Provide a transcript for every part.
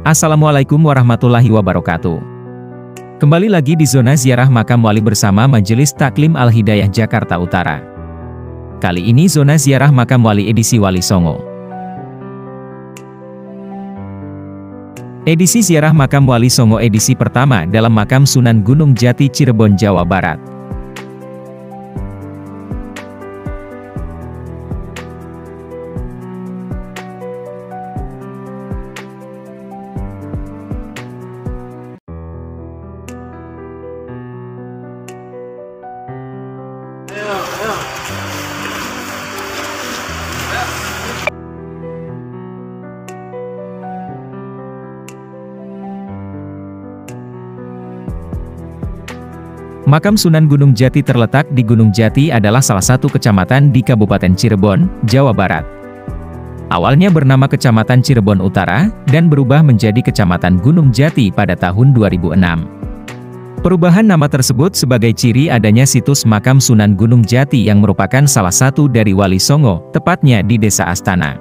Assalamualaikum warahmatullahi wabarakatuh. Kembali lagi di zona ziarah makam wali bersama Majelis Taklim Al-Hidayah Jakarta Utara. Kali ini zona ziarah makam wali edisi Wali Songo. Edisi ziarah makam Wali Songo edisi pertama dalam makam Sunan Gunung Jati Cirebon, Jawa Barat. Makam Sunan Gunung Jati terletak di Gunung Jati adalah salah satu kecamatan di Kabupaten Cirebon, Jawa Barat. Awalnya bernama Kecamatan Cirebon Utara, dan berubah menjadi Kecamatan Gunung Jati pada tahun 2006. Perubahan nama tersebut sebagai ciri adanya situs makam Sunan Gunung Jati yang merupakan salah satu dari Wali Songo, tepatnya di Desa Astana.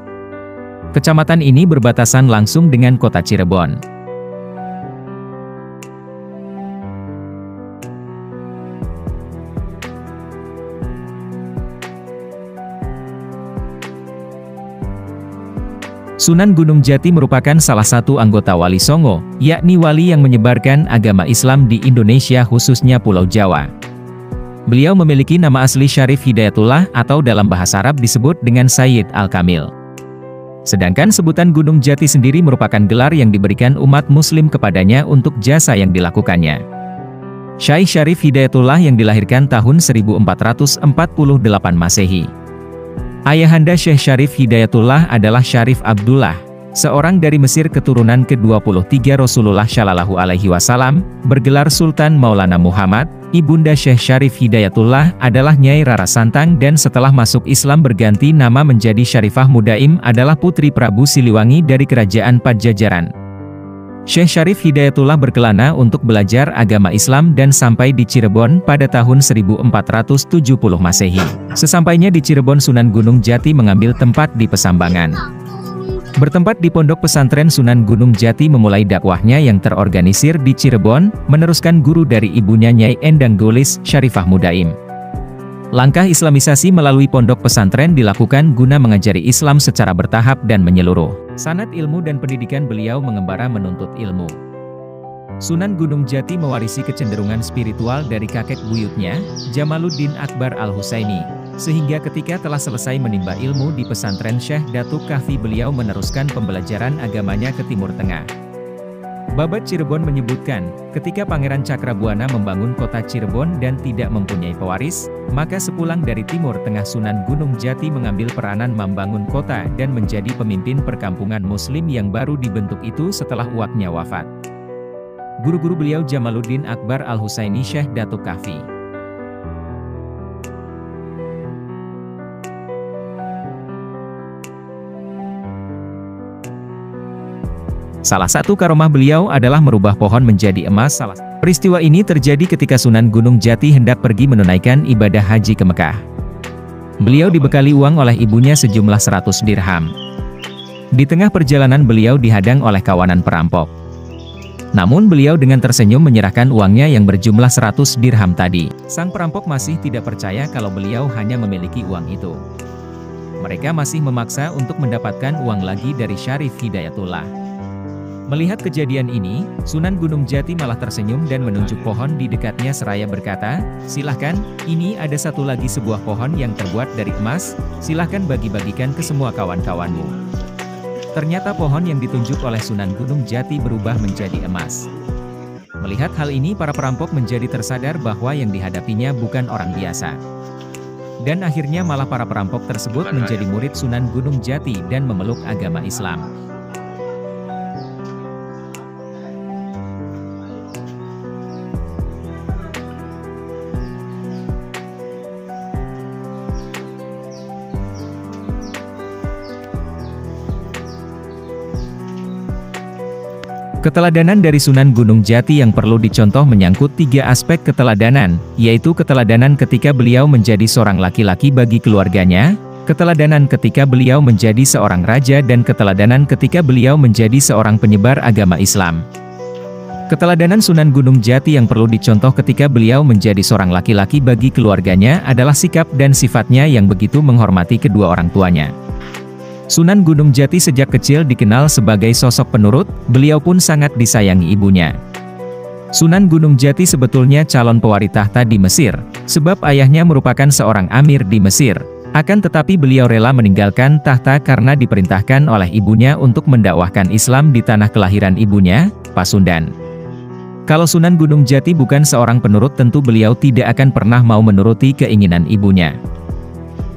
Kecamatan ini berbatasan langsung dengan kota Cirebon. Sunan Gunung Jati merupakan salah satu anggota Wali Songo, yakni wali yang menyebarkan agama Islam di Indonesia khususnya Pulau Jawa. Beliau memiliki nama asli Syarif Hidayatullah atau dalam bahasa Arab disebut dengan Sayyid Al-Kamil. Sedangkan sebutan Gunung Jati sendiri merupakan gelar yang diberikan umat muslim kepadanya untuk jasa yang dilakukannya. Syekh Syarif Hidayatullah yang dilahirkan tahun 1448 Masehi. Ayahanda Syekh Syarif Hidayatullah adalah Syarif Abdullah, seorang dari Mesir keturunan ke-23 Rasulullah Shallallahu Alaihi Wasallam, bergelar Sultan Maulana Muhammad. Ibunda Syekh Syarif Hidayatullah adalah Nyai Rara Santang dan setelah masuk Islam berganti nama menjadi Syarifah Mudaim adalah putri Prabu Siliwangi dari Kerajaan Pajajaran. Syekh Syarif Hidayatullah berkelana untuk belajar agama Islam dan sampai di Cirebon pada tahun 1470 Masehi. Sesampainya di Cirebon, Sunan Gunung Jati mengambil tempat di Pesambangan. Bertempat di Pondok Pesantren Sunan Gunung Jati memulai dakwahnya yang terorganisir di Cirebon, meneruskan guru dari ibunya Nyai Endang Golis, Syarifah Mudaim. Langkah Islamisasi melalui pondok pesantren dilakukan guna mengajari Islam secara bertahap dan menyeluruh. Sanad ilmu dan pendidikan beliau mengembara menuntut ilmu. Sunan Gunung Jati mewarisi kecenderungan spiritual dari kakek buyutnya, Jamaluddin Akbar Al-Husaini, sehingga ketika telah selesai menimba ilmu di pesantren Syekh Datuk Kahfi, beliau meneruskan pembelajaran agamanya ke Timur Tengah. Babat Cirebon menyebutkan, ketika Pangeran Cakrabuana membangun kota Cirebon dan tidak mempunyai pewaris, maka sepulang dari Timur Tengah Sunan Gunung Jati mengambil peranan membangun kota dan menjadi pemimpin perkampungan muslim yang baru dibentuk itu setelah uaknya wafat. Guru-guru beliau Jamaluddin Akbar Al-Husaini, Syekh Datuk Kahfi. Salah satu karomah beliau adalah merubah pohon menjadi emas. Peristiwa ini terjadi ketika Sunan Gunung Jati hendak pergi menunaikan ibadah haji ke Mekah. Beliau dibekali uang oleh ibunya sejumlah 100 dirham. Di tengah perjalanan beliau dihadang oleh kawanan perampok. Namun beliau dengan tersenyum menyerahkan uangnya yang berjumlah 100 dirham tadi. Sang perampok masih tidak percaya kalau beliau hanya memiliki uang itu. Mereka masih memaksa untuk mendapatkan uang lagi dari Syarif Hidayatullah. Melihat kejadian ini, Sunan Gunung Jati malah tersenyum dan menunjuk pohon di dekatnya seraya berkata, "Silahkan, ini ada satu lagi sebuah pohon yang terbuat dari emas, silahkan bagi-bagikan ke semua kawan-kawanmu." Ternyata pohon yang ditunjuk oleh Sunan Gunung Jati berubah menjadi emas. Melihat hal ini, para perampok menjadi tersadar bahwa yang dihadapinya bukan orang biasa. Dan akhirnya malah para perampok tersebut menjadi murid Sunan Gunung Jati dan memeluk agama Islam. Keteladanan dari Sunan Gunung Jati yang perlu dicontoh menyangkut 3 aspek keteladanan, yaitu keteladanan ketika beliau menjadi seorang laki-laki bagi keluarganya, keteladanan ketika beliau menjadi seorang raja dan keteladanan ketika beliau menjadi seorang penyebar agama Islam. Keteladanan Sunan Gunung Jati yang perlu dicontoh ketika beliau menjadi seorang laki-laki bagi keluarganya adalah sikap dan sifatnya yang begitu menghormati kedua orang tuanya. Sunan Gunung Jati sejak kecil dikenal sebagai sosok penurut, beliau pun sangat disayangi ibunya. Sunan Gunung Jati sebetulnya calon pewaris tahta di Mesir, sebab ayahnya merupakan seorang amir di Mesir. Akan tetapi beliau rela meninggalkan tahta karena diperintahkan oleh ibunya untuk mendakwahkan Islam di tanah kelahiran ibunya, Pasundan. Kalau Sunan Gunung Jati bukan seorang penurut, tentu beliau tidak akan pernah mau menuruti keinginan ibunya.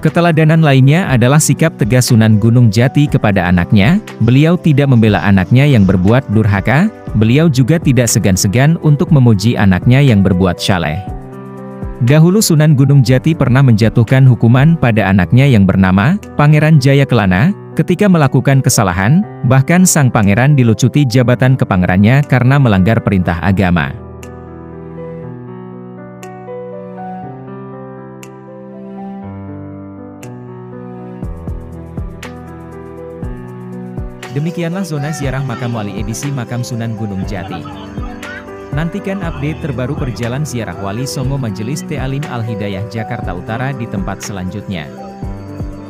Keteladanan lainnya adalah sikap tegas Sunan Gunung Jati kepada anaknya. Beliau tidak membela anaknya yang berbuat durhaka, beliau juga tidak segan-segan untuk memuji anaknya yang berbuat saleh. Dahulu Sunan Gunung Jati pernah menjatuhkan hukuman pada anaknya yang bernama Pangeran Jayakelana, ketika melakukan kesalahan, bahkan sang pangeran dilucuti jabatan kepangerannya karena melanggar perintah agama. Demikianlah zona ziarah makam wali edisi makam Sunan Gunung Jati. Nantikan update terbaru perjalanan ziarah Wali Songo Majelis Ta'lim Al-Hidayah Jakarta Utara di tempat selanjutnya.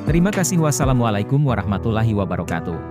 Terima kasih. Wassalamualaikum warahmatullahi wabarakatuh.